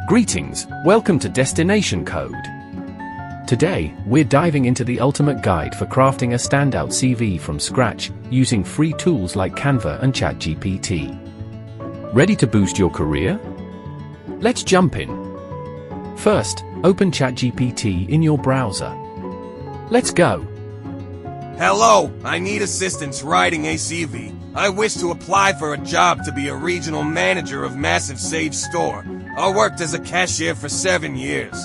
Greetings, welcome to Destination Code. Today, we're diving into the ultimate guide for crafting a standout CV from scratch, using free tools like Canva and ChatGPT. Ready to boost your career? Let's jump in. First, open ChatGPT in your browser. Let's go. Hello, I need assistance writing a CV. I wish to apply for a job to be a regional manager of massive Sage store. I worked as a cashier for 7 years.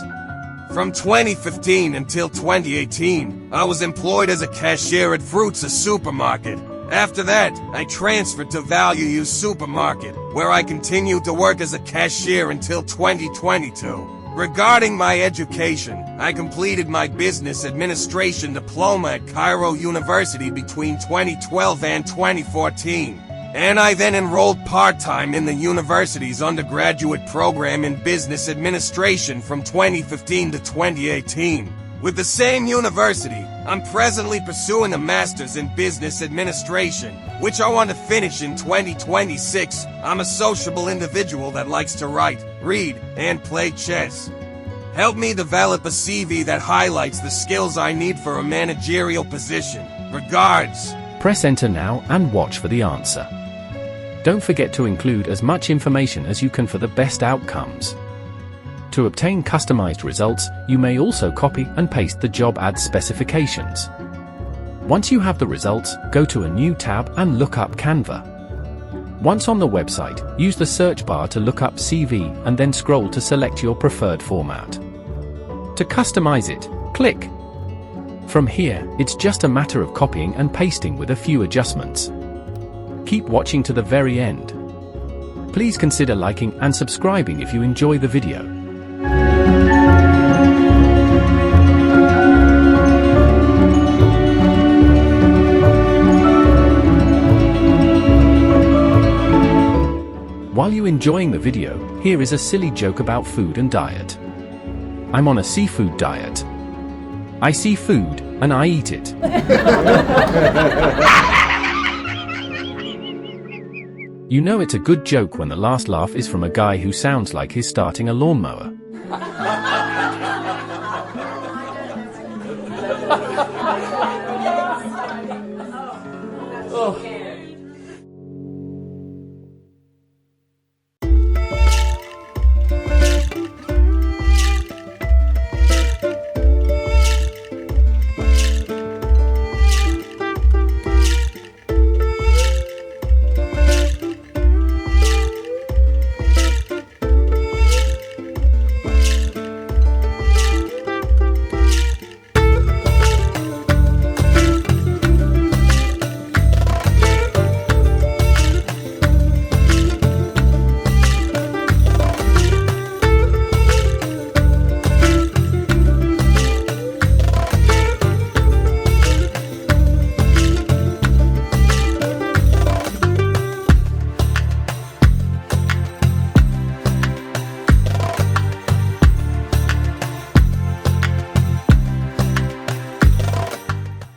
From 2015 until 2018, I was employed as a cashier at Fruits, a supermarket. After that, I transferred to Value Use Supermarket, where I continued to work as a cashier until 2022. Regarding my education, I completed my business administration diploma at Cairo University between 2012 and 2014. And I then enrolled part-time in the university's undergraduate program in business administration from 2015 to 2018. With the same university, I'm presently pursuing a master's in business administration, which I want to finish in 2026. I'm a sociable individual that likes to write, read, and play chess. Help me develop a CV that highlights the skills I need for a managerial position. Regards. Press enter now and watch for the answer. Don't forget to include as much information as you can for the best outcomes. To obtain customized results, you may also copy and paste the job ad specifications. Once you have the results, go to a new tab and look up Canva. Once on the website, use the search bar to look up CV and then scroll to select your preferred format. To customize it, click. From here, it's just a matter of copying and pasting with a few adjustments. Keep watching to the very end. Please consider liking and subscribing if you enjoy the video. While you're enjoying the video, here is a silly joke about food and diet. I'm on a seafood diet. I see food, and I eat it. You know it's a good joke when the last laugh is from a guy who sounds like he's starting a lawnmower.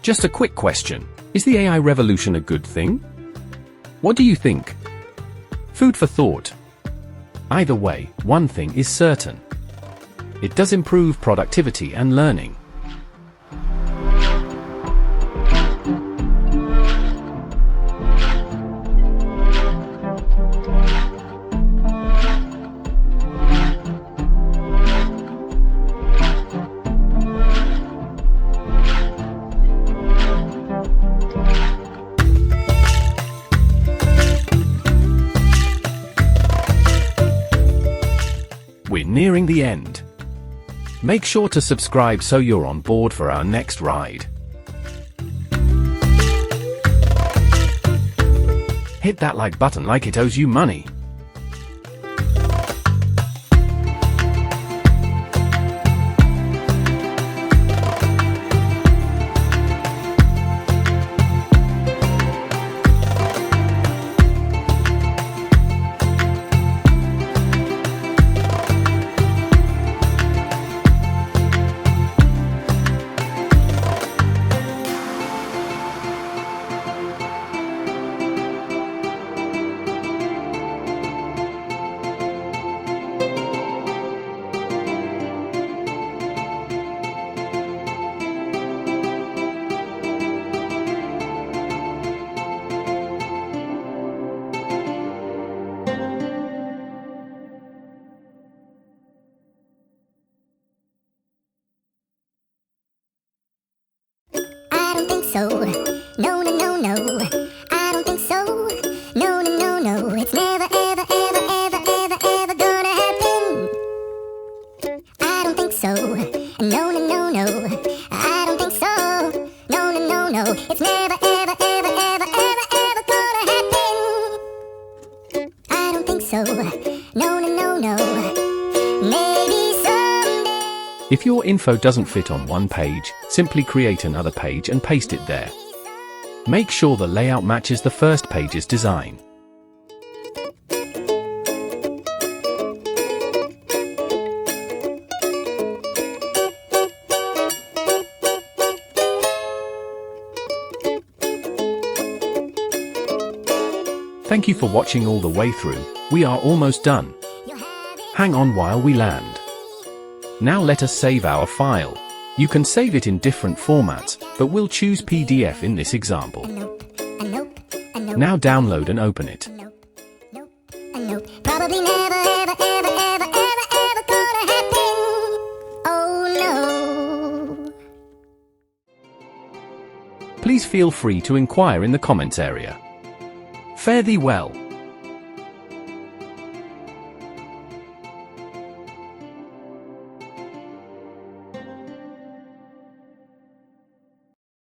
Just a quick question. Is the AI revolution a good thing? What do you think? Food for thought. Either way, one thing is certain. It does improve productivity and learning. We're nearing the end. Make sure to subscribe so you're on board for our next ride. Hit that like button like it owes you money. so. No, no, no, no. I don't think so. No, no, no, no. It's never, ever, ever, ever, ever, ever gonna happen. I don't think so. No, no, no, no. I don't think so. No, no, no, no. It's never, ever, ever, ever, ever, ever gonna happen. I don't think so. No, no, no, no. Maybe someday. If your info doesn't fit on one page, simply create another page and paste it there. Make sure the layout matches the first page's design. Thank you for watching all the way through. We are almost done. Hang on while we land. Now let us save our file. You can save it in different formats, but we'll choose PDF in this example. Now download and open it. Probably never, ever, ever, ever, ever, ever gonna happen. Oh no. Please feel free to inquire in the comments area. Fare thee well.